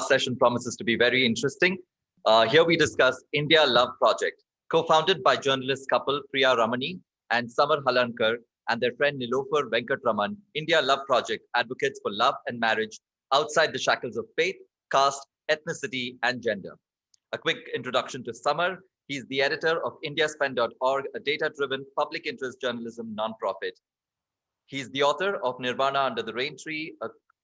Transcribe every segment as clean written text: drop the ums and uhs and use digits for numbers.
session promises to be very interesting. Here we discuss India Love Project, co-founded by journalist couple Priya Ramani and Samar Halankar and their friend Nilofer Venkatraman. India Love Project advocates for love and marriage outside the shackles of faith, caste, ethnicity, and gender. A quick introduction to Samar. He's the editor of indiaspend.org, a data-driven public interest journalism nonprofit. He's the author of Nirvana Under the Rain Tree,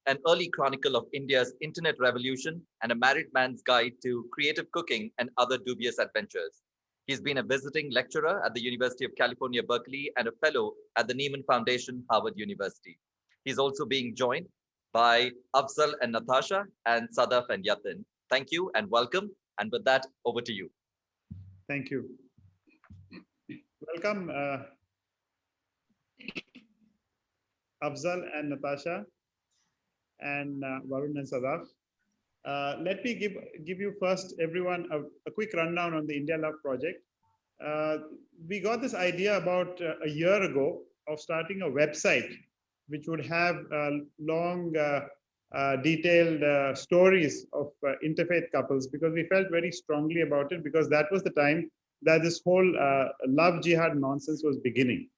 an early chronicle of India's internet revolution, and a married man's guide to creative cooking and other dubious adventures. He's been a visiting lecturer at the University of California, Berkeley, and a fellow at the Nieman Foundation, Harvard University. He's also being joined by Afzal and Natasha and Sadaf and Yatin. Thank you and welcome. And with that, over to you. Thank you. Welcome, Afzal and Natasha, and Varun and Sadaf. Let me give you first, everyone, a quick rundown on the India Love Project. We got this idea about a year ago of starting a website which would have long, detailed stories of interfaith couples, because we felt very strongly about it, because that was the time that this whole love jihad nonsense was beginning.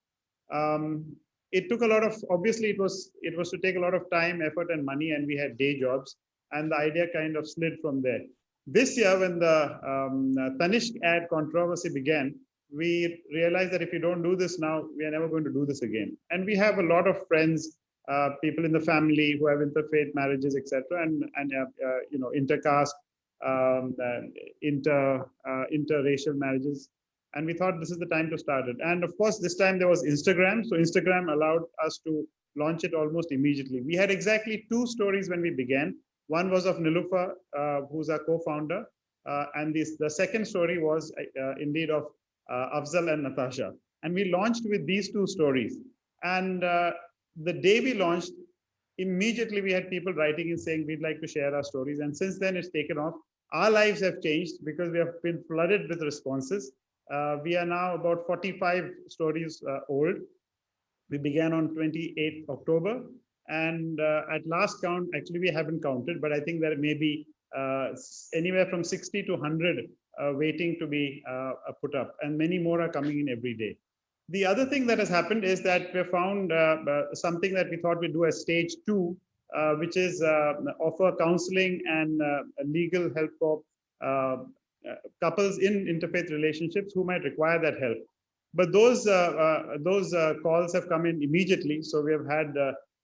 It took a lot of, obviously it was to take a lot of time, effort and money, and we had day jobs, and the idea kind of slid from there. This year, when the Tanishq ad controversy began, we realized that if we don't do this now, we are never going to do this again. And we have a lot of friends, people in the family who have interfaith marriages, etc., and you know, intercaste, interracial marriages. And we thought this is the time to start it. And of course, this time there was Instagram. So Instagram allowed us to launch it almost immediately. We had exactly 2 stories when we began. One was of Nilofer, who's our co-founder. And the second story was indeed of Afzal and Natasha. And we launched with these 2 stories. And the day we launched, immediately we had people writing in saying, we'd like to share our stories. And since then it's taken off. Our lives have changed because we have been flooded with responses. We are now about 45 stories old. We began on 28th October. And at last count, actually we haven't counted, but I think there may be anywhere from 60 to 100 waiting to be put up. And many more are coming in every day. The other thing that has happened is that we found something that we thought we'd do as stage 2, which is offer counseling and legal help for couples in interfaith relationships who might require that help. But those calls have come in immediately. So we have had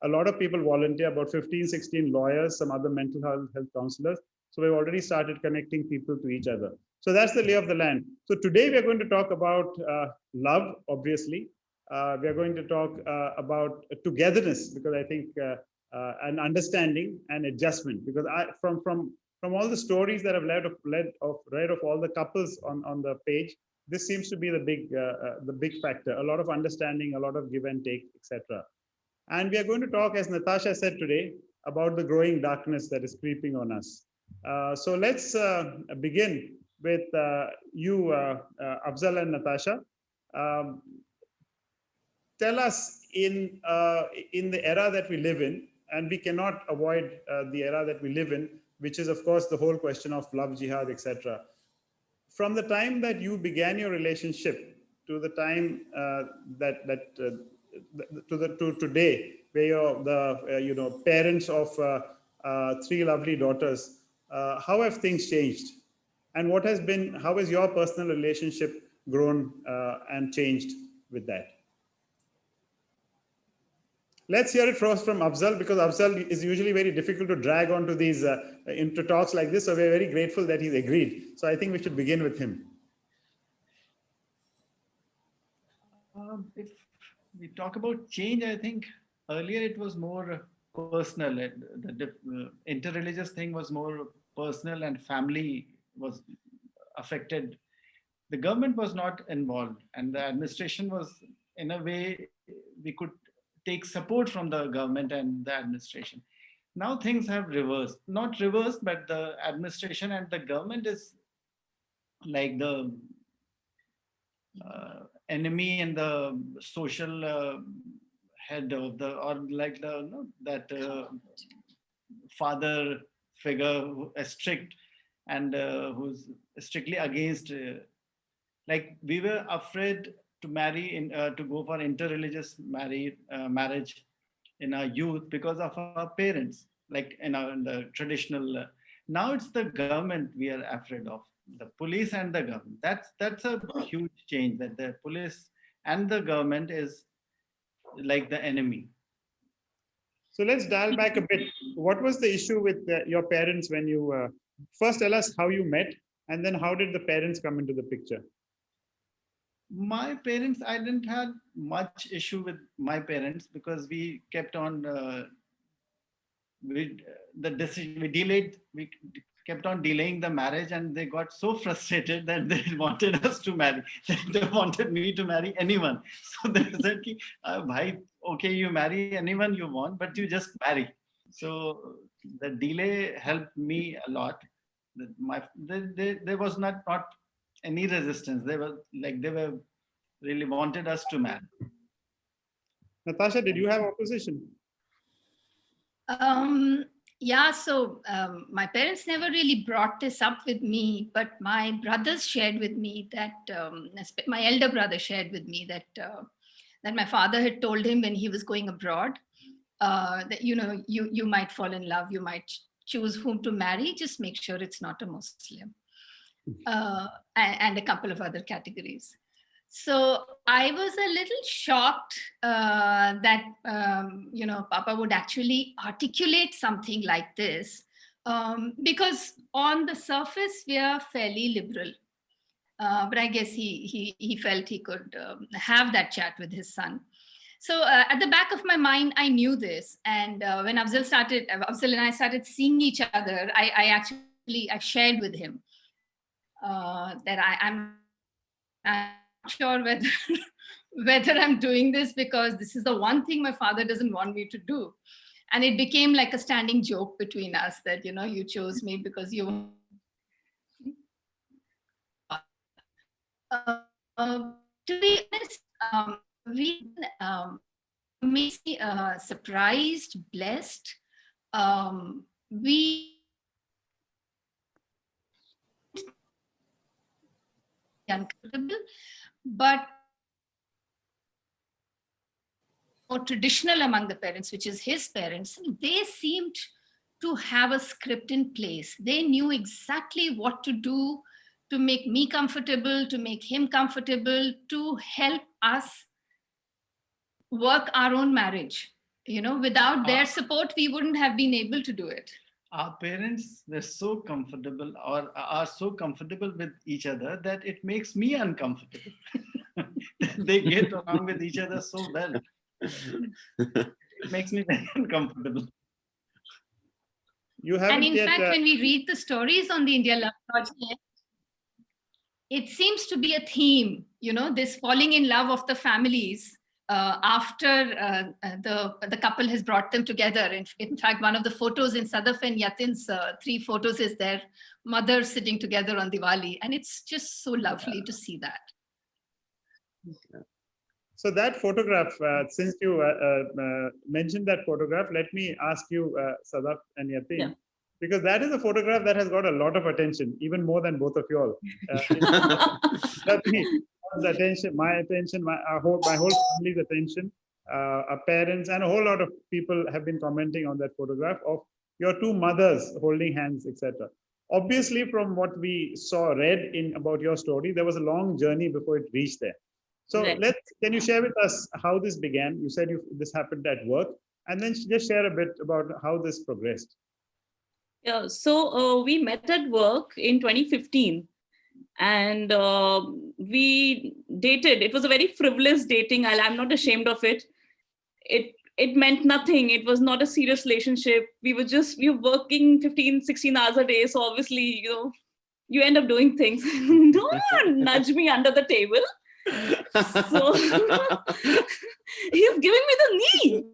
a lot of people volunteer, about 15, 16 lawyers, some other mental health counselors. So we've already started connecting people to each other. So that's the lay of the land. So today we are going to talk about love, obviously. We are going to talk about togetherness, because I think and understanding and adjustment, because from all the stories that I've read of all the couples on the page, this seems to be the big factor. A lot of understanding, a lot of give and take, etc. And we are going to talk, as Natasha said today, about the growing darkness that is creeping on us. So let's begin with you, Afzal and Natasha. Tell us, in the era that we live in, and we cannot avoid the era that we live in, which is, of course, the whole question of love jihad, etc. From the time that you began your relationship to the time to today, where you're the parents of 3 lovely daughters, how have things changed, and how has your personal relationship grown and changed with that? Let's hear it first from Afzal, because Afzal is usually very difficult to drag onto these into talks like this. So we're very grateful that he's agreed. So I think we should begin with him. If we talk about change, I think earlier it was more personal. The interreligious thing was more personal, and family was affected. The government was not involved, and the administration was, in a way, we could take support from the government and the administration. Now things have reversed. Not reversed, but the administration and the government is like the enemy and the social head of the, or like the, that father figure, strict, and who's strictly against. Like we were afraid to marry to go for interreligious marriage in our youth because of our parents, like in the traditional. Now it's the government we are afraid of, the police and the government. That's a huge change, that the police and the government is like the enemy. So let's dial back a bit. What was the issue with your parents when you first tell us how you met, and then how did the parents come into the picture? My parents, I didn't have much issue with my parents because we kept on we kept on delaying the marriage, and they got so frustrated that they wanted us to marry. They wanted me to marry anyone. So they said, "Bhai, okay, you marry anyone you want, but you just marry." So the delay helped me a lot. There was not any resistance. They were really wanted us to marry. Natasha, did you have opposition? Yeah, so my parents never really brought this up with me, but my brothers shared with me that my elder brother shared with me that that my father had told him when he was going abroad that you might fall in love, you might choose whom to marry, just make sure it's not a Muslim, and a couple of other categories. So I was a little shocked that Papa would actually articulate something like this, because on the surface we are fairly liberal, but I guess he felt he could have that chat with his son. So at the back of my mind, I knew this, and when Afzal and I started seeing each other, I shared with him that I'm sure whether I'm doing this because this is the one thing my father doesn't want me to do. And it became like a standing joke between us that, you chose me because you... to be honest, we made me surprised, blessed. We uncomfortable, but more traditional among the parents, which is his parents, they seemed to have a script in place. They knew exactly what to do to make me comfortable, to make him comfortable, to help us work our own marriage. Without their support, we wouldn't have been able to do it. Our parents, they're so comfortable or are so comfortable with each other that it makes me uncomfortable. They get along with each other so well. It makes me very uncomfortable. And in fact, when we read the stories on the India Love Project, it seems to be a theme, this falling in love of the families after the couple has brought them together. In fact, one of the photos in Sadaf and Yatin's 3 photos is their mother sitting together on Diwali. And it's just so lovely to see that. So that photograph, since you mentioned that photograph, let me ask you, Sadaf and Yatin, because that is a photograph that has got a lot of attention, even more than both of you all. Attention, my attention, my whole family's attention, our parents, and a whole lot of people have been commenting on that photograph of your 2 mothers holding hands, etc. Obviously, from what we read about your story, there was a long journey before it reached there. So can you share with us how this began? You said this happened at work, and then just share a bit about how this progressed. Yeah, so we met at work in 2015. And we dated. It was a very frivolous dating. I'm not ashamed of it. It meant nothing. It was not a serious relationship. We were working 15, 16 hours a day. So obviously, you end up doing things. Don't nudge me under the table. So he's giving me the knee.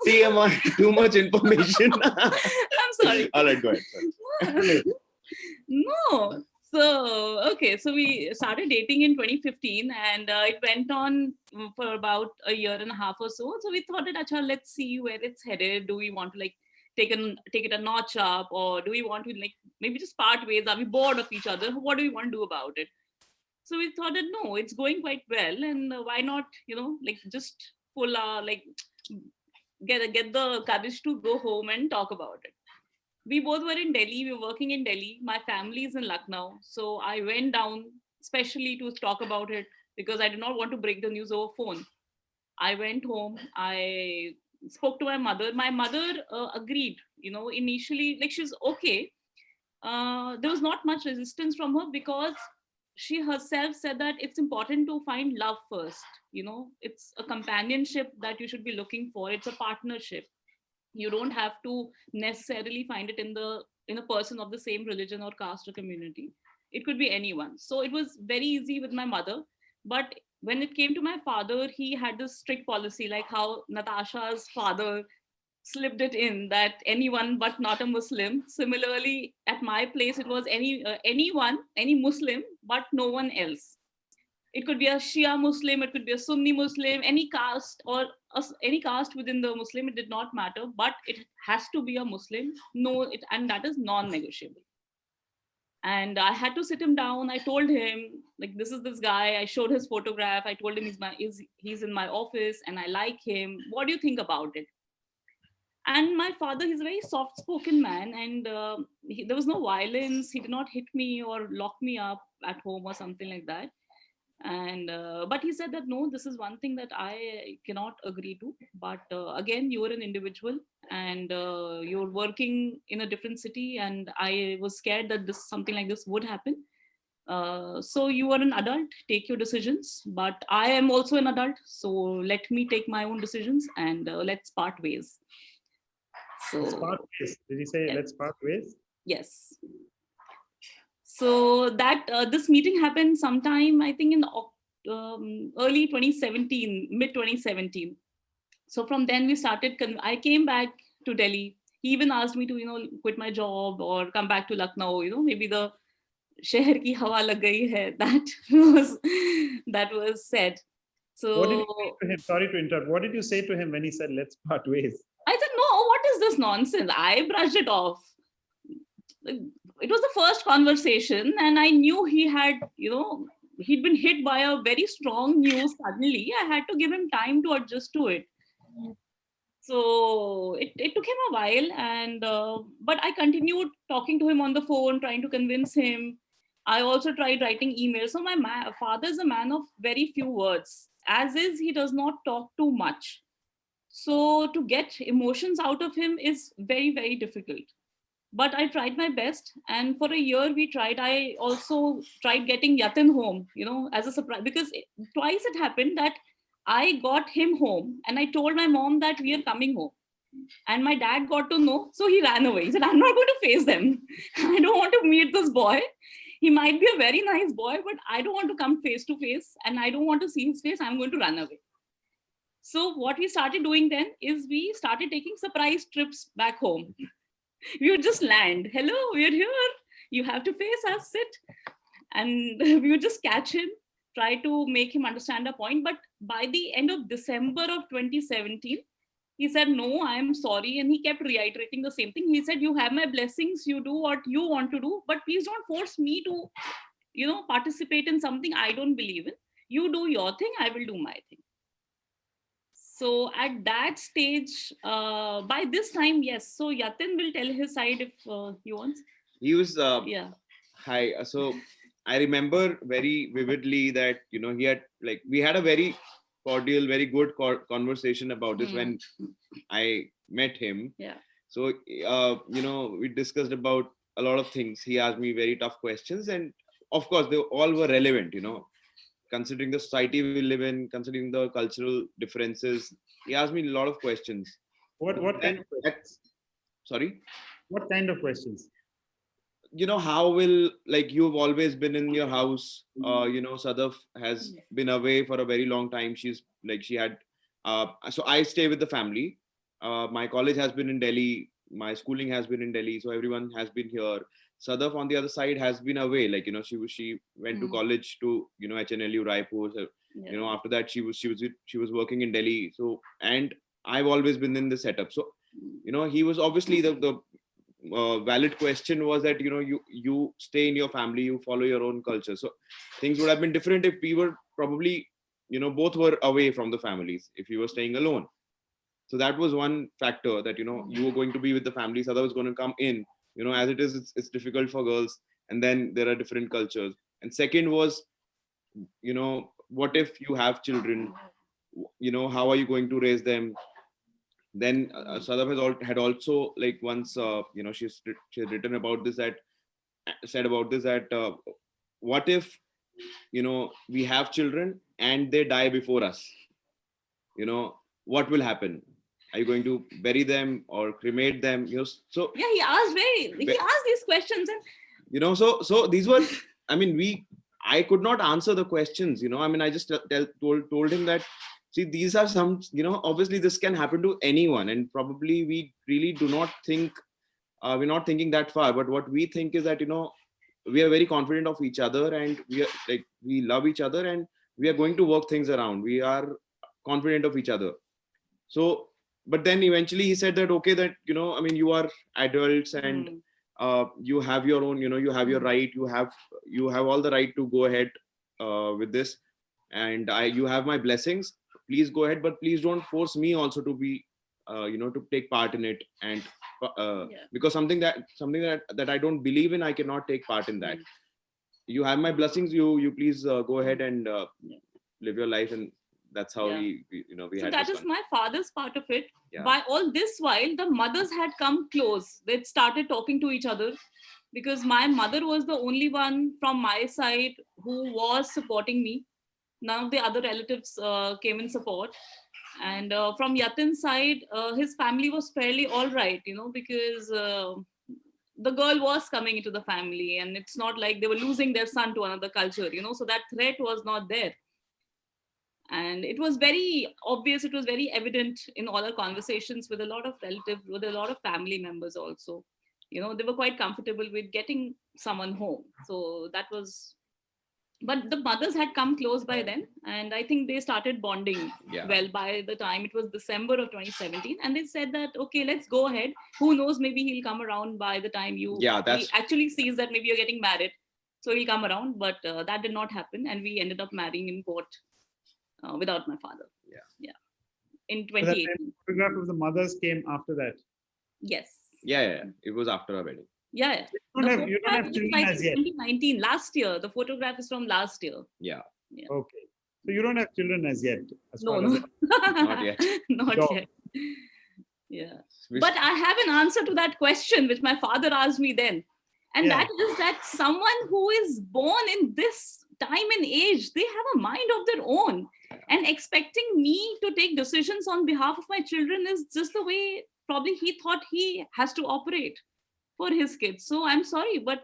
TMI, too much information. I'm sorry. All right, go ahead. No. So we started dating in 2015, and it went on for about a year and a half or so. So we thought that, let's see where it's headed. Do we want to take it a notch up, or do we want to like maybe just part ways? Are we bored of each other? What do we want to do about it? So we thought that no, it's going quite well, and why not, like just pull like get the courage to go home and talk about it. We both were in Delhi. We were working in Delhi. My family is in Lucknow, so I went down specially to talk about it because I did not want to break the news over phone. I went home. I spoke to my mother. My mother agreed. Initially, like she's okay. There was not much resistance from her because she herself said that it's important to find love first. It's a companionship that you should be looking for. It's a partnership. You don't have to necessarily find it in a person of the same religion or caste or community. It could be anyone. So it was very easy with my mother. But when it came to my father, he had this strict policy, like how Natasha's father slipped it in that anyone but not a Muslim. Similarly, at my place, it was anyone, any Muslim, but no one else. It could be a Shia Muslim, it could be a Sunni Muslim, any caste or any caste within the Muslim, it did not matter, but it has to be a Muslim. And that is non-negotiable. And I had to sit him down. I told him, like, this is this guy. I showed his photograph. I told him he's in my office and I like him. What do you think about it? And my father, he's a very soft-spoken man, and there was no violence. He did not hit me or lock me up at home or something like that. And but he said that no, this is one thing that I cannot agree to. But again, you are an individual, and you're working in a different city, and I was scared that something like this would happen. So you are an adult, take your decisions. But I am also an adult, so let me take my own decisions, and let's part ways. Let's part ways. Did he say Yeah. let's part ways? Yes. So that this meeting happened sometime, I think, in early 2017, mid 2017. So from then we started. I came back to Delhi. He even asked me to, quit my job or come back to Lucknow. Maybe the शहर की हवा लग गई है. That was said. So What did you say to him? Sorry to interrupt. What did you say to him when he said let's part ways? I said, no, what is this nonsense? I brushed it off. It was the first conversation, and I knew he had, he'd been hit by a very strong news suddenly. I had to give him time to adjust to it. So it took him a while, and but I continued talking to him on the phone, trying to convince him. I also tried writing emails. So my father is a man of very few words. As is, he does not talk too much. So to get emotions out of him is very, very difficult. But I tried my best. And for a year we tried. I also tried getting Yatin home, as a surprise, because twice it happened that I got him home and I told my mom that we are coming home. And my dad got to know. So he ran away. He said, I'm not going to face them. I don't want to meet this boy. He might be a very nice boy, but I don't want to come face to face and I don't want to see his face. I'm going to run away. So what we started doing then is we started taking surprise trips back home. We would just land. Hello, we're here. You have to face us, sit. And we would just catch him, try to make him understand a point. But by the end of December of 2017, he said, no, I am sorry. And he kept reiterating the same thing. He said, you have my blessings. You do what you want to do, but please don't force me to, participate in something I don't believe in. You do your thing. I will do my thing. So at that stage, by this time, yes. So Yatin will tell his side if he wants. He was, Yeah. hi. So I remember very vividly that, he had we had a very cordial, very good conversation about this when I met him. Yeah. So, we discussed about a lot of things. He asked me very tough questions, and of course, they all were relevant, considering the society we live in, considering the cultural differences. He asked me a lot of questions. What kind of questions? Sorry? What kind of questions? How will, you've always been in your house, Sadaf has been away for a very long time. She's she had, so I stay with the family. My college has been in Delhi. My schooling has been in Delhi. So everyone has been here. Sadaf on the other side has been away. She went to college to, HNLU Raipur. So, after that she was working in Delhi. So, and I've always been in the setup. So he was obviously the valid question was that you stay in your family, you follow your own culture. So things would have been different if we were probably both were away from the families, if we were staying alone. So that was one factor, that you were going to be with the families, other was going to come in. As it is, it's difficult for girls, and then there are different cultures. And second was, what if you have children? How are you going to raise them? Then Sadaf had also, like, once she had written about this, that said about this, that what if we have children and they die before us? What will happen? Are you going to bury them or cremate them? So Yeah, he asked these questions, and so these were, I mean, I could not answer the questions. I mean, I just told him that, see, these are some, obviously this can happen to anyone, and probably we really do not think, we're not thinking that far. But what we think is that, we are very confident of each other, and we love each other, and we are going to work things around. We are confident of each other. So, but then eventually he said that, okay, that, I mean, you are adults, and you have your own, you have your right, you have all the right to go ahead with this, and you have my blessings. Please go ahead, but please don't force me also to be to take part in it. And because something that I don't believe in, I cannot take part in that. You have my blessings, you please go ahead and live your life. And that's how we so had that this is one. my father's part of it. Yeah. By all this while, the mothers had come close. They started talking to each other, because my mother was the only one from my side who was supporting me. None of the other relatives came in support. And from Yatin's side, his family was fairly all right, because the girl was coming into the family, and it's not like they were losing their son to another culture, so that threat was not there. And it was very obvious, it was very evident in all our conversations with a lot of relatives, with a lot of family members also. They were quite comfortable with getting someone home. So that was, but the mothers had come close by then, and I think they started bonding well by the time it was December of 2017. And they said that, okay, let's go ahead. Who knows, maybe he'll come around by the time he actually sees that maybe you're getting married. So he'll come around, but that did not happen. And we ended up marrying in court without my father. Yeah. In 2018. So that photograph of the mothers came after that. Yes. Yeah. It was after our wedding. Yeah. You don't have children as yet. 2019, last year. The photograph is from last year. Yeah. Okay. So you don't have children as yet. No. Not yet. Not yet. Yeah. But I have an answer to that question, which my father asked me then. And that is that someone who is born in this time and age, they have a mind of their own. And expecting me to take decisions on behalf of my children is just the way probably he thought he has to operate for his kids. So I'm sorry, but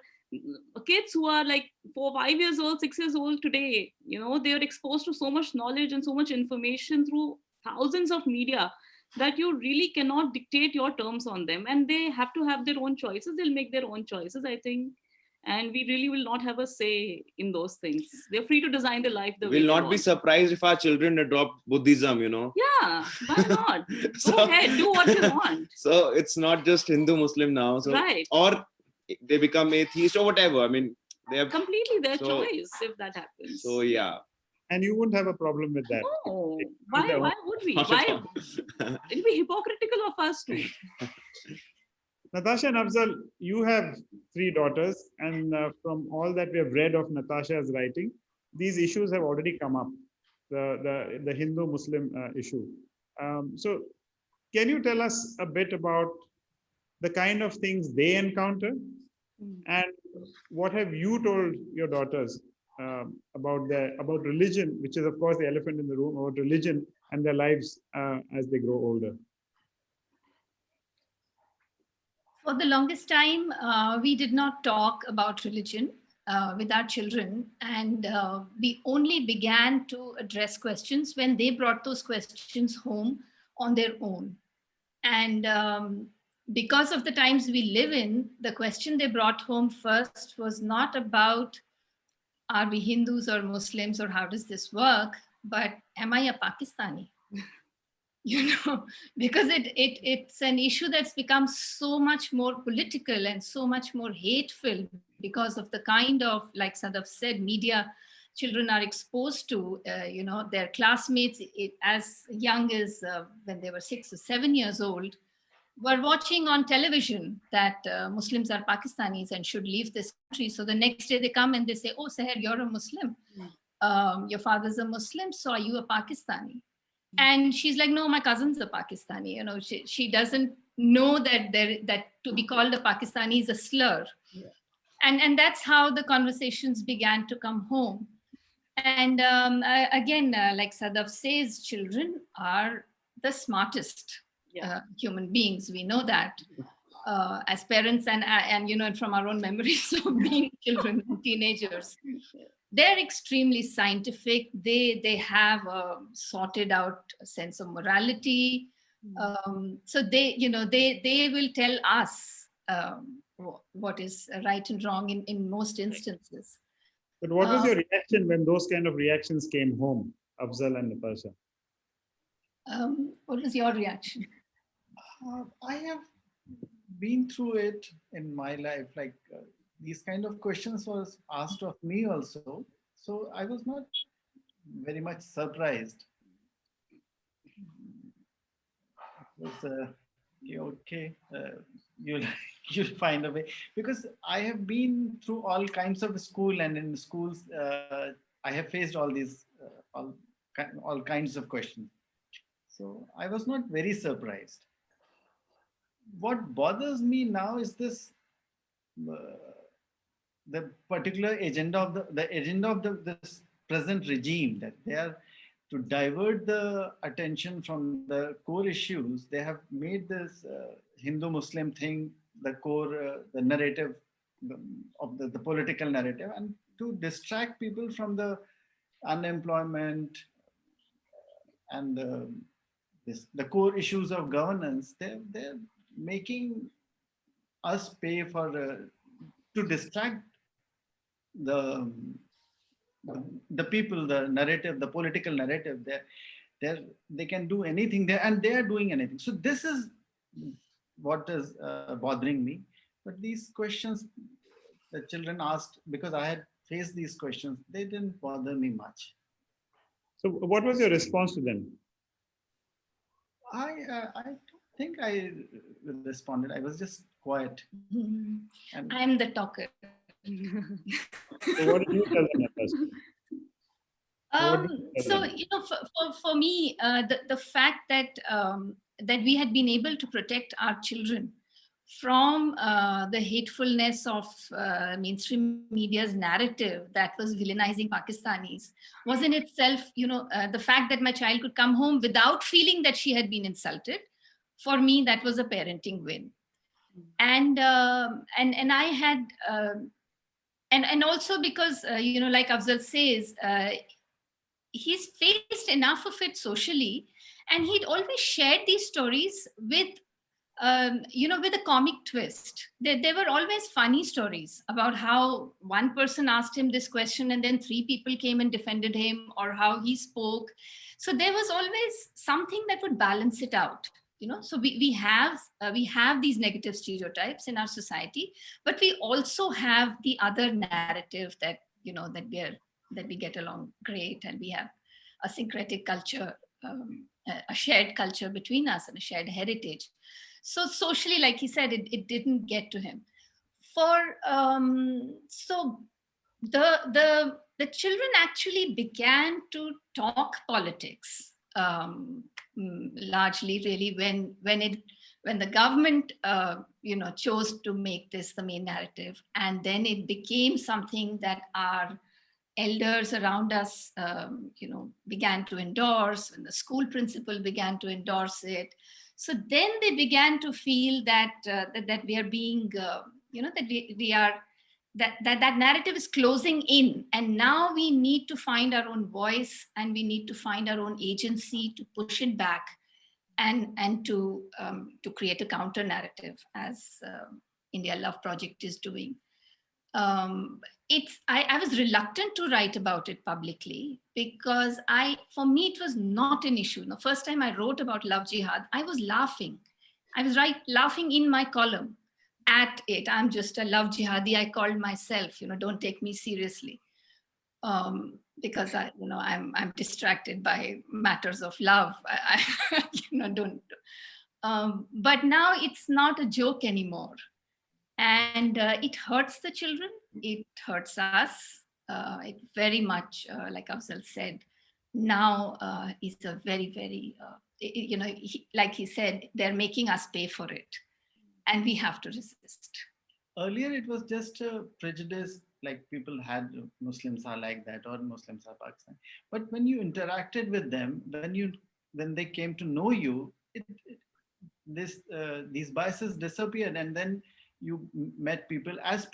kids who are like 4, 5 years old, 6 years old today, they are exposed to so much knowledge and so much information through thousands of media that you really cannot dictate your terms on them. And they have to have their own choices. They'll make their own choices, I think. And we really will not have a say in those things. They're free to design their life the way they want. We'll not be surprised if our children adopt Buddhism, Yeah, why not? Go ahead, do what you want. So it's not just Hindu, Muslim now. So, right. Or they become atheist or whatever. I mean, they have completely their choice if that happens. So yeah. And you wouldn't have a problem with that. No. Why would we? Why? It'd be hypocritical of us too. Natasha and Afzal, you have 3 daughters, and from all that we have read of Natasha's writing, these issues have already come up, the Hindu-Muslim issue. So can you tell us a bit about the kind of things they encounter, and what have you told your daughters about religion, which is of course the elephant in the room, about religion and their lives as they grow older? For the longest time, we did not talk about religion with our children, and we only began to address questions when they brought those questions home on their own. And because of the times we live in, the question they brought home first was not about, are we Hindus or Muslims or how does this work, but am I a Pakistani? because it's an issue that's become so much more political and so much more hateful because of the kind of, like Sadaf said, media children are exposed to. Their classmates as young as when they were 6 or 7 years old were watching on television that Muslims are Pakistanis and should leave this country. So the next day they come and they say, "Oh, Seher, you're a Muslim. Your father's a Muslim, so are you a Pakistani?" And she's like, "No, my cousin's a Pakistani." She doesn't know that to be called a Pakistani is a slur. Yeah. And that's how the conversations began to come home. And again, like Sadaf says, children are the smartest human beings. We know that as parents, and from our own memories of being children and teenagers. They're extremely scientific. They have a sorted out sense of morality. So they will tell us what is right and wrong in most instances. But what was your reaction when those kind of reactions came home, Afzal and Napasha? What was your reaction? I have been through it in my life. Like these kind of questions was asked of me also. So I was not very much surprised. It was okay. You'll find a way, because I have been through all kinds of school, and in schools I have faced all these all kinds of questions. So I was not very surprised. What bothers me now is this the particular agenda of this present regime, that they are to divert the attention from the core issues. They have made this Hindu-Muslim thing the core, the narrative of the political narrative, and to distract people from the unemployment and the core issues of governance. They're making us pay for to distract the people, the narrative, the political narrative. They can do anything there, and they are doing anything. So this is what is bothering me. But these questions the children asked, because I had faced these questions, they didn't bother me much. So what was your response to them? I don't think I responded. I was just quiet. And I'm the talker. So what did you tell them at first? For me, the fact that that we had been able to protect our children from the hatefulness of mainstream media's narrative that was villainizing Pakistanis was in itself, the fact that my child could come home without feeling that she had been insulted. For me, that was a parenting win. And I had, and also because, like Afzal says, he's faced enough of it socially, and he'd always shared these stories with with a comic twist. There were always funny stories about how one person asked him this question and then 3 people came and defended him, or how he spoke. So there was always something that would balance it out. So we have these negative stereotypes in our society, but we also have the other narrative that that we get along great, and we have a syncretic culture, a shared culture between us, and a shared heritage. So socially, like he said, it didn't get to him. So the children actually began to talk politics, largely really when the government chose to make this the main narrative, and then it became something that our elders around us began to endorse, when the school principal began to endorse it. So then they began to feel that that we are being that we are that narrative is closing in, and now we need to find our own voice, and we need to find our own agency to push it back, and to create a counter narrative, as India Love Project is doing. I was reluctant to write about it publicly because for me, it was not an issue. The first time I wrote about love jihad, I was laughing. I was laughing in my column at it. I'm just a love jihadi. I called myself, don't take me seriously. Because I'm distracted by matters of love. Don't. But now it's not a joke anymore, and it hurts the children. It hurts us. It very much, like Afzal said, now is a very, very, like he said, they're making us pay for it, and we have to resist. Earlier, it was just a prejudice, like people had Muslims are like that or Muslims are Pakistan. But when you interacted with them, when they came to know you, these biases disappeared, and then you met people as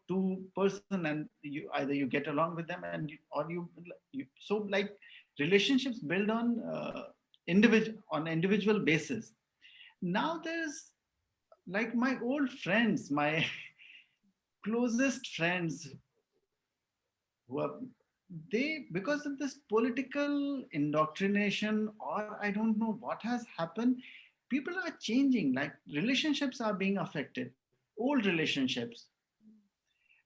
two person, and either you get along with them or you so like relationships build on individual basis. Now there's like my old friends, my closest friends who are because of this political indoctrination, or I don't know what has happened, people are changing, like relationships are being affected, old relationships.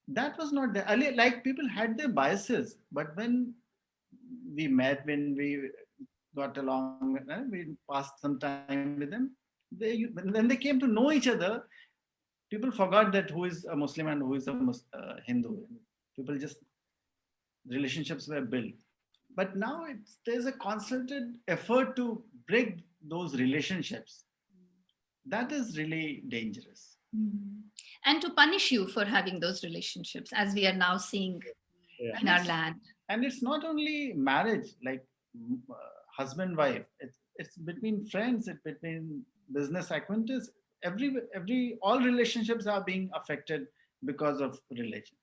That was not there earlier. Like people had their biases, but when we met, when we got along, we passed some time with them, when they came to know each other, people forgot that who is a Muslim and who is a Hindu. People just, relationships were built. But now there's a concerted effort to break those relationships. That is really dangerous. And to punish you for having those relationships, as we are now seeing in our land. And it's not only marriage, like husband, wife. It's between friends, it's between business acquaintances. All relationships are being affected because of religion.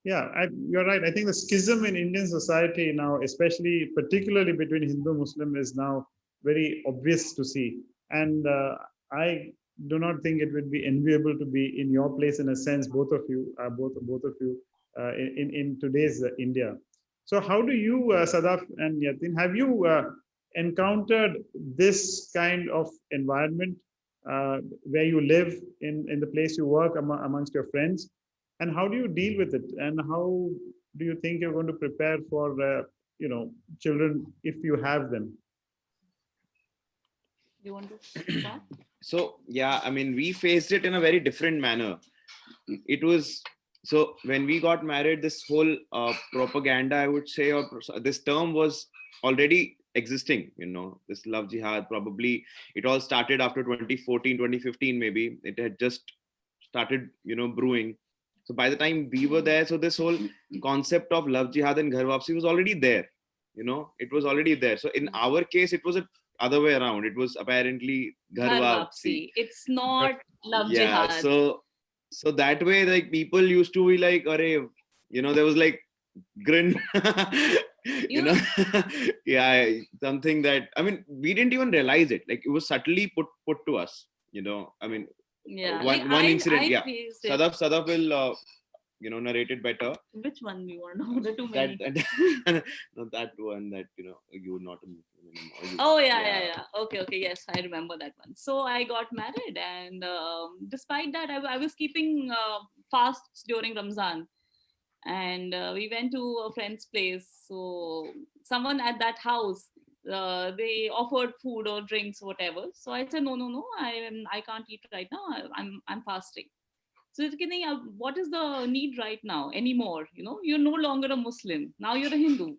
Yeah, you're right. I think the schism in Indian society now, especially particularly between Hindu Muslim, is now very obvious to see. And I do not think it would be enviable to be in your place, in a sense, both of you, in today's India. So how do you, Sadaf and Yatin, have you encountered this kind of environment where you live, in the place you work, amongst your friends? And how do you deal with it? And how do you think you're going to prepare for, children if you have them? You want to start? So yeah, I mean, we faced it in a very different manner. It was, so when we got married, this whole propaganda, I would say, or this term was already existing, this love jihad. Probably it all started after 2014, 2015, maybe. It had just started, brewing. So by the time we were there, so this whole concept of love jihad and ghar wapsi was already there. It was already there. So in our case, it was a other way around. It was apparently ghar wapsi. It's not love jihad. So that way, like, people used to be like, "Arey," there was like grin, yeah, something that, I mean, we didn't even realize it. Like, it was subtly put to us. I mean, yeah, one incident. Yeah, Sadaf will narrate it better. Which one we want to know? The too many. That one that you would not. Oh yeah. Okay. Yes, I remember that one. So I got married, and despite that, I was keeping fasts during Ramzan, and we went to a friend's place. So someone at that house, they offered food or drinks, whatever. So I said, no, I can't eat right now. I'm fasting. So what is the need right now anymore? You're no longer a Muslim. Now you're a Hindu.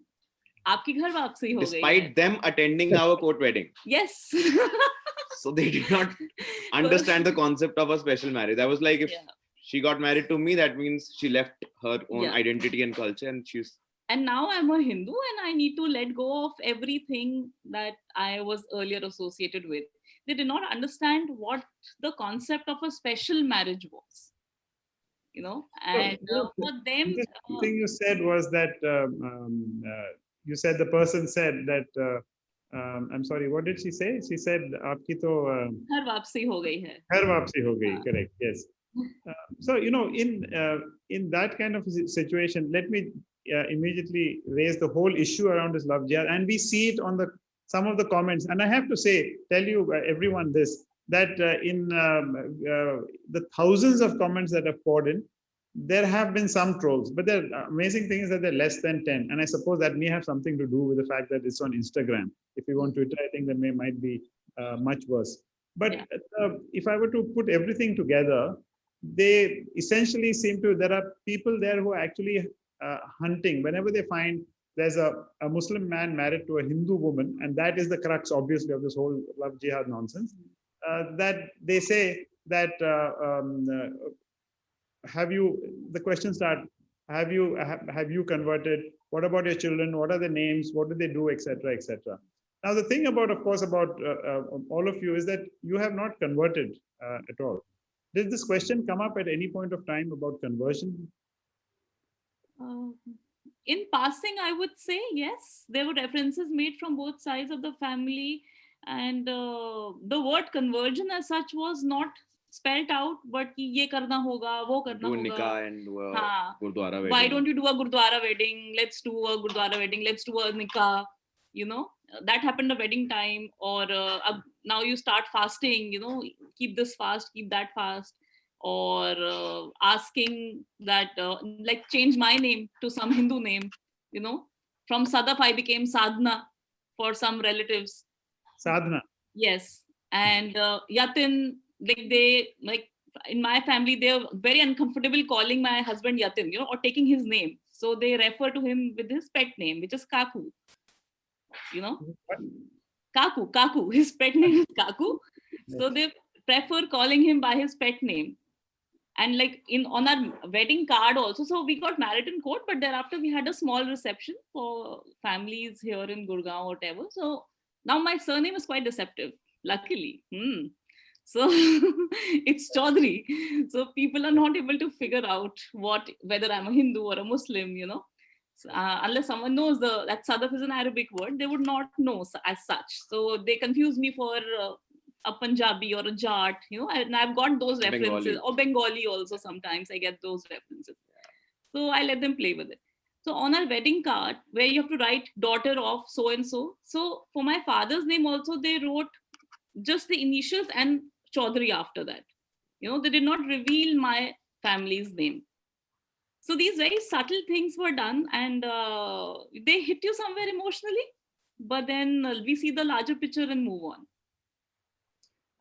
Aapki ghar wapsi ho gayi hai. Despite them attending our court wedding. Yes. So they did not understand the concept of a special marriage. I was like, if she got married to me, that means she left her own identity and culture, and she's. And now I'm a Hindu, and I need to let go of everything that I was earlier associated with. They did not understand what the concept of a special marriage was. And for them, the thing you said was that you said the person said that I'm sorry, what did she say? She said, "Aapki to ghar wapsi ho gayi hai." Ghar wapsi ho gayi, correct? Yes. So, in that kind of situation, let me immediately raise the whole issue around this love jihad, and we see it on some of the comments. And I have to tell you, everyone, this that in the thousands of comments that have poured in, there have been some trolls, but the amazing thing is that they're less than 10. And I suppose that may have something to do with the fact that it's on Instagram. If you want Twitter, I think that might be much worse. But if I were to put everything together, they essentially there are people there who are actually hunting whenever they find there's a Muslim man married to a Hindu woman, and that is the crux, obviously, of this whole love jihad nonsense, that they say that the question starts, have you converted? What about your children? What are their names? What do they do, etc., etc. Now, the thing about all of you is that you have not converted at all. Did this question come up at any point of time about conversion? In passing, I would say yes. There were references made from both sides of the family, and the word conversion as such was not spelled out, but कि ये करना होगा, वो करना Do होगा. nikah and हाँ. Gurdwara wedding. Why don't you do a Gurdwara wedding? Let's do a Gurdwara wedding. Let's do a nikah. That happened a wedding time, or now you start fasting. Keep this fast, keep that fast, or asking that like change my name to some Hindu name. From Sadaf I became Sadhna for some relatives. Sadhana. Yes, and Yatin, like in my family, they're very uncomfortable calling my husband Yatin, or taking his name. So they refer to him with his pet name, which is Kaku. Kaku. His pet name is Kaku. So they prefer calling him by his pet name. And like on our wedding card also, so we got married in court, but thereafter we had a small reception for families here in Gurgaon or whatever. So now my surname is quite deceptive, luckily. So it's Chaudhary. So people are not able to figure out whether I'm a Hindu or a Muslim, unless someone knows that Sadaf is an Arabic word, they would not know as such. So they confuse me for a Punjabi or a Jat, and I've got those references, Bengali. Or Bengali also sometimes I get those references. So I let them play with it. So on our wedding card, where you have to write daughter of so-and-so. So for my father's name also, they wrote just the initials and Chaudhary after that. They did not reveal my family's name. So these very subtle things were done, and they hit you somewhere emotionally, but then we see the larger picture and move on.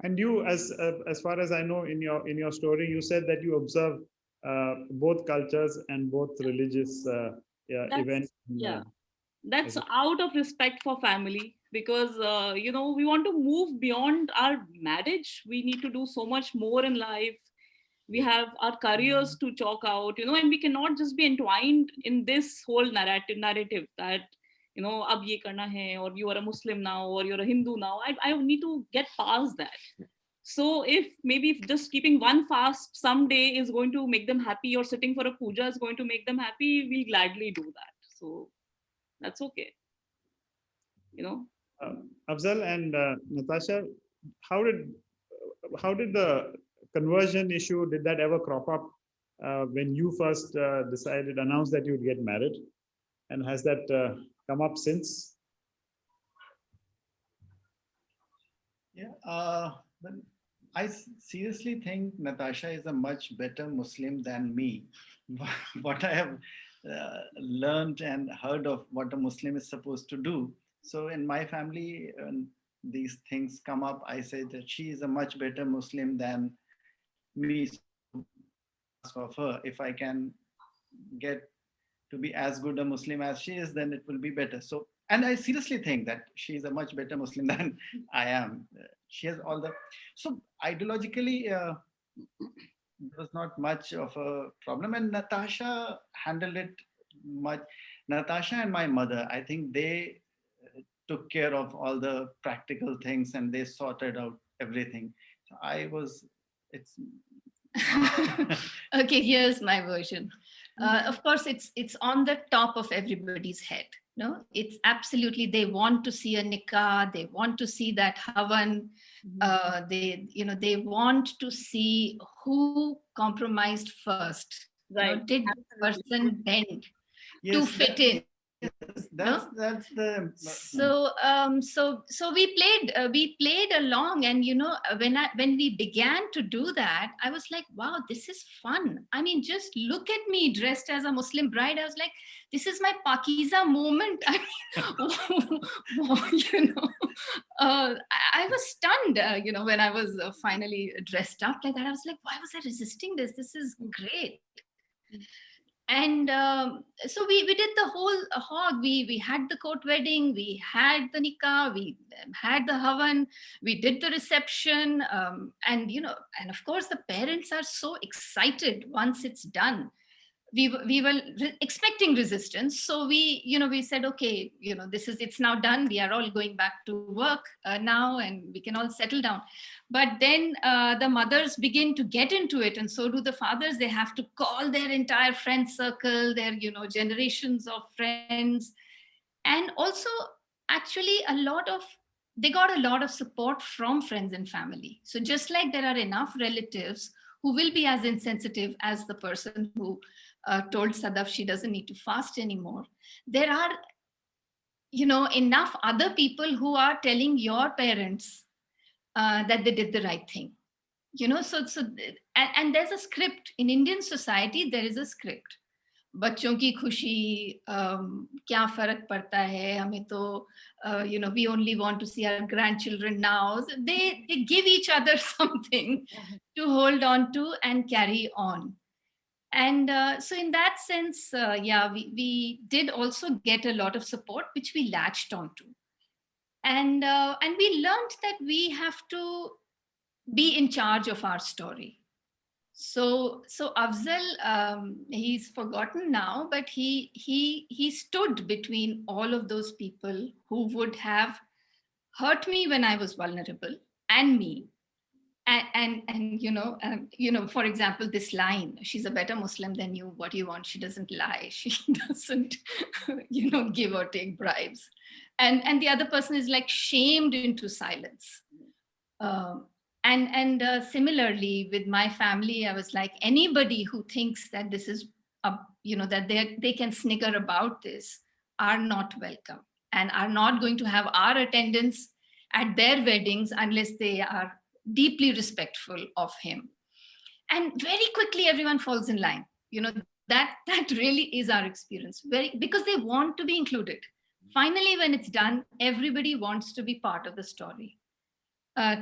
And you, as far as I know, in your story, you said that you observe both cultures and both religious events. Yeah, that's out of respect for family, because we want to move beyond our marriage. We need to do so much more in life. We have our careers to chalk out, and we cannot just be entwined in this whole narrative that, ab ye karna hai, or you are a Muslim now, or you're a Hindu now. I need to get past that. So if just keeping one fast someday is going to make them happy, or sitting for a puja is going to make them happy, we'll gladly do that. So that's okay. Afzal and Natasha, how did the conversion issue, did that ever crop up when you first announced that you'd get married? And has that come up since? Yeah, but I seriously think Natasha is a much better Muslim than me. What I have learned and heard of what a Muslim is supposed to do. So in my family, when these things come up, I say that she is a much better Muslim than me. Of her, if I can get to be as good a Muslim as she is, then it will be better. So, and I seriously think that she is a much better Muslim than I am. She has all the, so ideologically, there was not much of a problem, and Natasha handled it much. Natasha and my mother, I think they took care of all the practical things, and they sorted out everything. So Okay, here's my version. Of course, it's on the top of everybody's head. No, it's absolutely, they want to see a nikah, they want to see that havan, they want to see who compromised first. Right. Did the Absolutely. person bend to Yes, fit in? that's the So we played along, and when we began to do that, I was like, wow, this is fun. I mean, just look at me dressed as a Muslim bride. I was like, this is my Pakiza moment. I mean, I was stunned, when I was finally dressed up like that. I was like, why was I resisting this? This is great. And so we did the whole hog. We had the court wedding, we had the nikah, we had the havan, we did the reception, and of course the parents are so excited once it's done. We were expecting resistance, so we said, okay, it's now done, we are all going back to work now, and we can all settle down. But then the mothers begin to get into it, and so do the fathers. They have to call their entire friend circle, their generations of friends. And also, actually, they got a lot of support from friends and family. So just like there are enough relatives who will be as insensitive as the person who told Sadaf she doesn't need to fast anymore, there are enough other people who are telling your parents that they did the right thing. And there's a script in Indian society. There is a script. बच्चों की खुशी, क्या फर्क पड़ता है हमें तो, we only want to see our grandchildren now. So they give each other something to hold on to and carry on. And so in that sense, we did also get a lot of support, which we latched onto. And we learned that we have to be in charge of our story. So Afzal, he's forgotten now, but he stood between all of those people who would have hurt me when I was vulnerable, and me. And for example, this line, she's a better Muslim than you, what do you want? She doesn't lie, she doesn't give or take bribes, and the other person is like shamed into silence. And similarly with my family, I was like, anybody who thinks that this is that they can snigger about this are not welcome, and are not going to have our attendance at their weddings unless they are deeply respectful of him. And very quickly everyone falls in line. That really is our experience, because they want to be included. Finally, when it's done, everybody wants to be part of the story,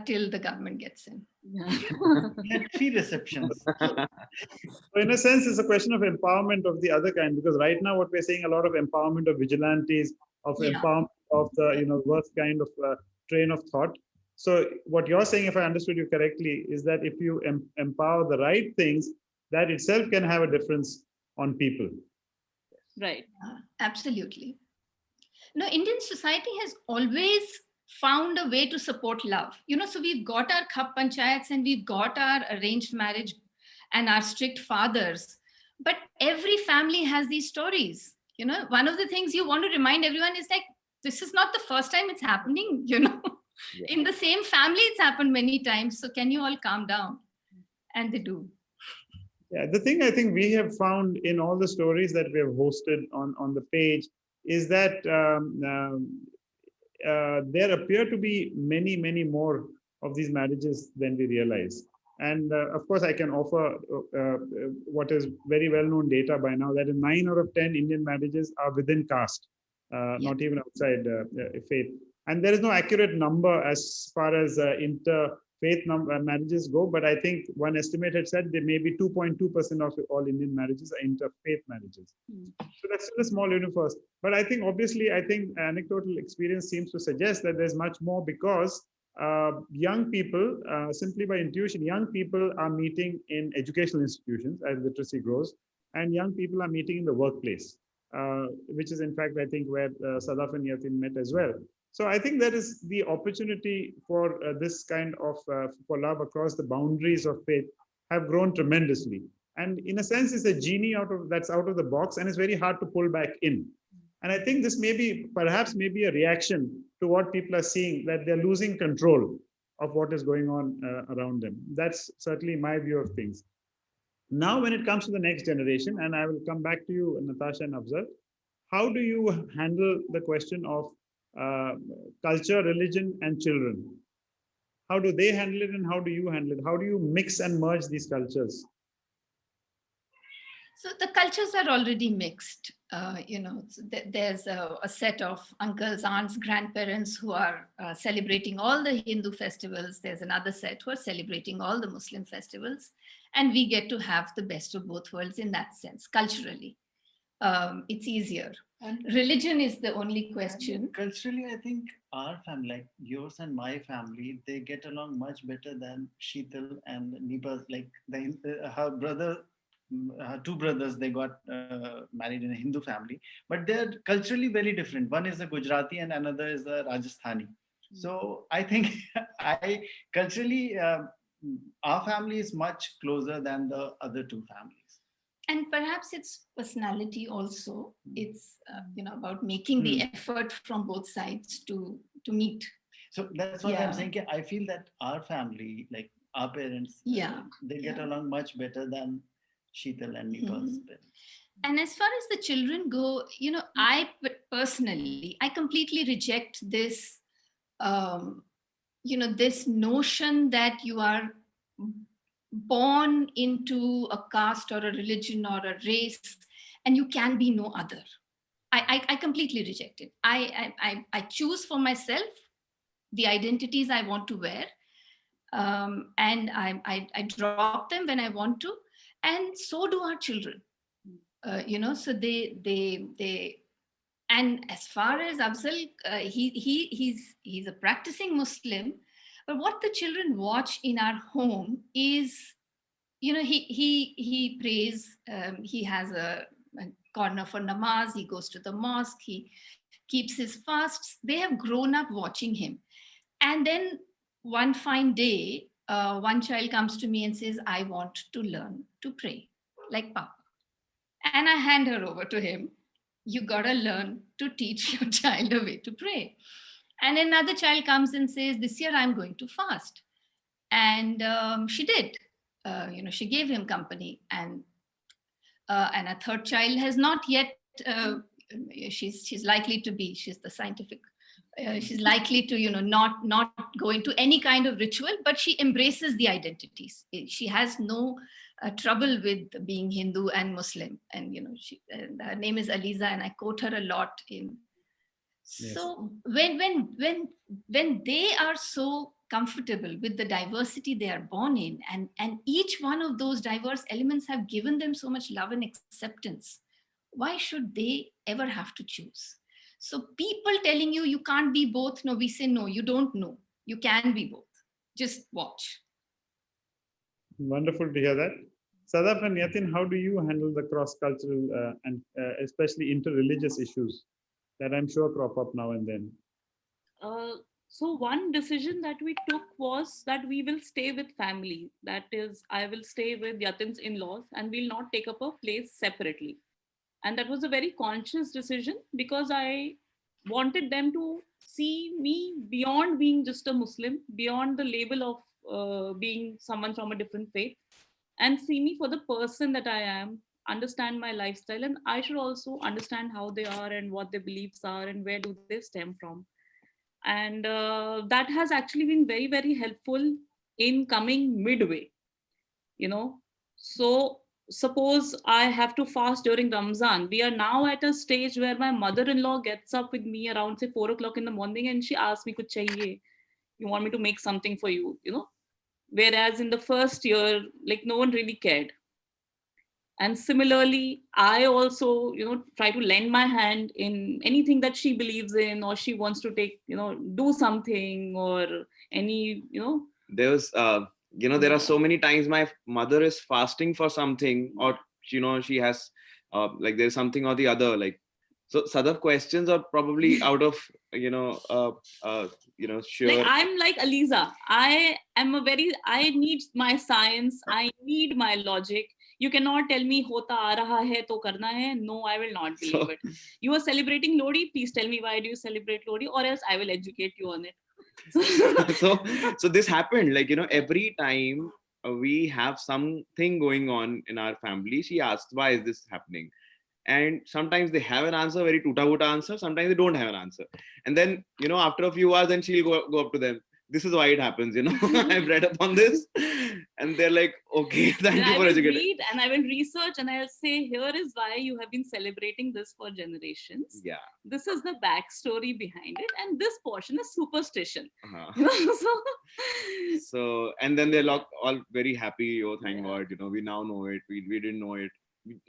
till the government gets in. we had 3 receptions. So in a sense, it's a question of empowerment of the other kind, because right now what we're seeing a lot of empowerment of vigilantes, of empowerment of the worst kind of train of thought. So what you're saying, if I understood you correctly, is that if you empower the right things, that itself can have a difference on people. Right. Absolutely. No, Indian society has always found a way to support love. So we've got our khap panchayats, and we've got our arranged marriage and our strict fathers. But every family has these stories. One of the things you want to remind everyone is like, this is not the first time it's happening, Yeah. In the same family, it's happened many times. So can you all calm down? And they do. Yeah, the thing I think we have found in all the stories that we have hosted on the page is that there appear to be many, many more of these marriages than we realize. And of course, I can offer what is very well-known data by now, that in 9 out of 10 Indian marriages are within caste, not even outside faith. And there is no accurate number as far as interfaith marriages go, but I think one estimate had said there may be 2.2% of all Indian marriages are interfaith marriages. So that's still a small universe. But I think anecdotal experience seems to suggest that there's much more, because young people, simply by intuition, young people are meeting in educational institutions as literacy grows, and young people are meeting in the workplace, which is in fact, I think, where Sadaf and Yatin met as well. So I think that is the opportunity for this kind of for love across the boundaries of faith have grown tremendously. And in a sense, it's a genie that's out of the box, and it's very hard to pull back in. And I think this may be, perhaps maybe a reaction to what people are seeing, that they're losing control of what is going on around them. That's certainly my view of things. Now, when it comes to the next generation, and I will come back to you, Natasha and Afzal, how do you handle the question of culture, religion, and children? How do they handle it, and how do you handle it? How do you mix and merge these cultures? So the cultures are already mixed. So there's a set of uncles, aunts, grandparents who are celebrating all the Hindu festivals. There's another set who are celebrating all the Muslim festivals. And we get to have the best of both worlds in that sense, culturally. It's easier. And Religion is the only question. culturally, I think our family, like yours and my family, they get along much better than Sheetal and Nipa's. Like her brother, her two brothers, they got married in a Hindu family, but they're culturally very different. One is a Gujarati and another is a Rajasthani. So I think culturally, our family is much closer than the other two families. And perhaps it's personality also. It's about making the effort from both sides to meet. So that's what I'm Yeah. saying. I feel that our family, like our parents, Yeah. they get Yeah. along much better than Sheetal and Nipa's parents. And as far as the children go, I personally, I completely reject this, this notion that you are born into a caste or a religion or a race and you can be no other. I completely reject it. I choose for myself the identities I want to wear, and I drop them when I want to, and so do our children. So they and as far as Afzal, he's a practicing Muslim, but what the children watch in our home is, he prays. He has a corner for namaz. He goes to the mosque. He keeps his fasts. They have grown up watching him, and then one fine day, one child comes to me and says, "I want to learn to pray like Papa." And I hand her over to him. You gotta learn to teach your child a way to pray. And another child comes and says, "This year I'm going to fast." And she did. She gave him company. And a third child has not yet. She's likely to be. She's the scientific. She's likely to not go into any kind of ritual, but she embraces the identities. She has no trouble with being Hindu and Muslim, and her name is Aliza, and I quote her a lot in. Yes. So when they are so comfortable with the diversity they are born in, and each one of those diverse elements have given them so much love and acceptance, why should they ever have to choose? So people telling you can't be both, no, we say no, you don't know, you can be both, just watch. Wonderful to hear that. Sadaf and Yatin, how do you handle the cross-cultural and especially inter-religious issues that I'm sure crop up now and then? So one decision that we took was that we will stay with family. That is, I will stay with Yatin's in-laws and we'll not take up a place separately. And that was a very conscious decision because I wanted them to see me beyond being just a Muslim, beyond the label of being someone from a different faith, and see me for the person that I am, understand my lifestyle, and I should also understand how they are and what their beliefs are and where do they stem from. And that has actually been very, very helpful in coming midway, So suppose I have to fast during Ramzan. We are now at a stage where my mother-in-law gets up with me around, say, 4 o'clock in the morning and she asks me, "Kuch chahiye? You want me to make something for you?" Whereas in the first year, like no one really cared. And similarly, I also, try to lend my hand in anything that she believes in, or she wants to take, do something, or any, There was there are so many times my mother is fasting for something, or she has like there's something or the other, like, so Sadaf questions are probably out of sure. Like I'm like Aliza. I need my science, I need my logic. You cannot tell me hota aa raha hai to karna hai. No, I will not believe So- it. You are celebrating Lodi. Please tell me why do you celebrate Lodi, or else I will educate you on it. so this happened, like, every time we have something going on in our family, she asks, why is this happening? And sometimes they have an answer, very tuta-wuta answer. Sometimes they don't have an answer. And then, after a few hours, then she'll go up to them. This is why it happens, I've read up on this. And they're like, okay, thank Then you I for will educating. read and I will research and I'll say, here is why you have been celebrating this for generations. Yeah. This is the backstory behind it. And this portion is superstition. Uh-huh. So, So, and then they're all very happy. Oh, thank Yeah. God, we now know it. We didn't know it.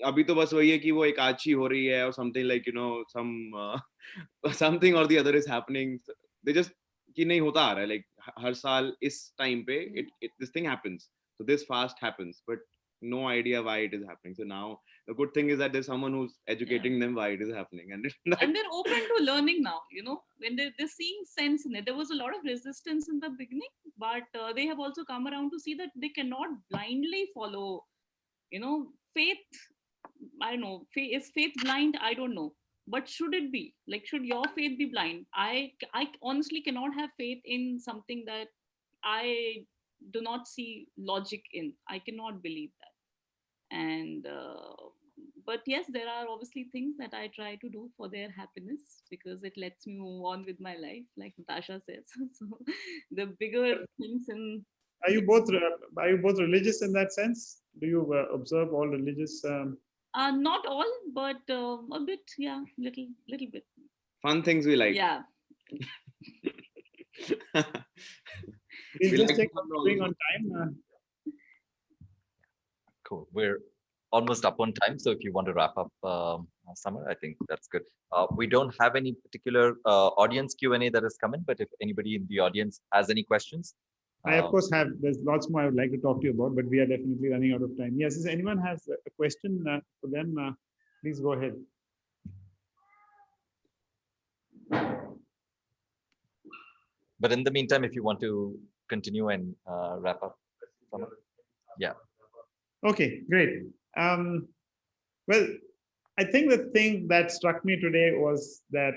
अभी तो बस वही है कि वो एक आची हो रही है or something, like, some something or the other is happening. They just कि नहीं होता आ रहा है, like हर साल इस time पे this thing happens. So this fast happens, but no idea why it is happening. So now the good thing is that there's someone who's educating them why it is happening, and and they're open to learning now, when they're seeing sense in it. There was a lot of resistance in the beginning, but they have also come around to see that they cannot blindly follow, faith. I don't know, is faith blind? I don't know. But should it be? Like, should your faith be blind? I honestly cannot have faith in something that I do not see logic in. I cannot believe that. And but yes, there are obviously things that I try to do for their happiness because it lets me move on with my life, like Natasha says. So the bigger things in Are you both religious in that sense? Do you observe all religious? not all, but a bit, yeah, little bit. fun things we like. Yeah. Please We just like check fun what we're doing on time. Cool. We're almost up on time. So if you want to wrap up, Summer, I think that's good. We don't have any particular audience Q&A that has come in, but if anybody in the audience has any questions. I, of course, have. There's lots more I would like to talk to you about, but we are definitely running out of time. Yes, if anyone has a question for them, please go ahead. But in the meantime, if you want to continue and wrap up, Summer. Yeah. Okay, great. Well, I think the thing that struck me today was that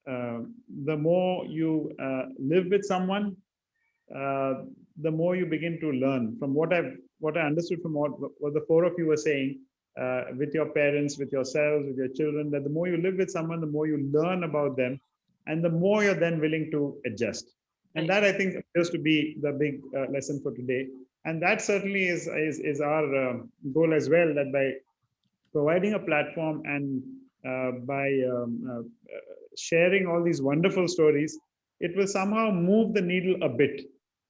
the more you live with someone, the more you begin to learn. From what I understood from what the four of you were saying, with your parents, with yourselves, with your children, that the more you live with someone, the more you learn about them, and the more you're then willing to adjust. And that, I think, appears to be the big lesson for today. And that certainly is our goal as well, that by providing a platform and by sharing all these wonderful stories, it will somehow move the needle a bit,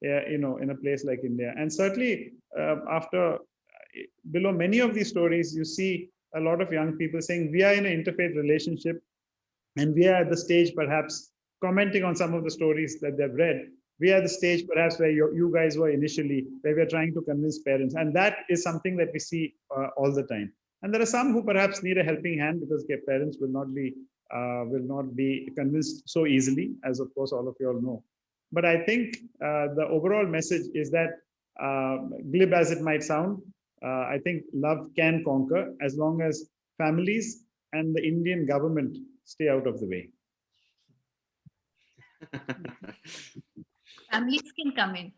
in a place like India. And certainly below many of these stories, you see a lot of young people saying, we are in an interfaith relationship, and we are at the stage perhaps commenting on some of the stories that they've read. We are at the stage perhaps where you guys were initially, where we're trying to convince parents. And that is something that we see all the time. And there are some who perhaps need a helping hand because their parents will not be convinced so easily, as of course all of you all know. But I think the overall message is that, glib as it might sound, I think love can conquer as long as families and the Indian government stay out of the way. Families can come in.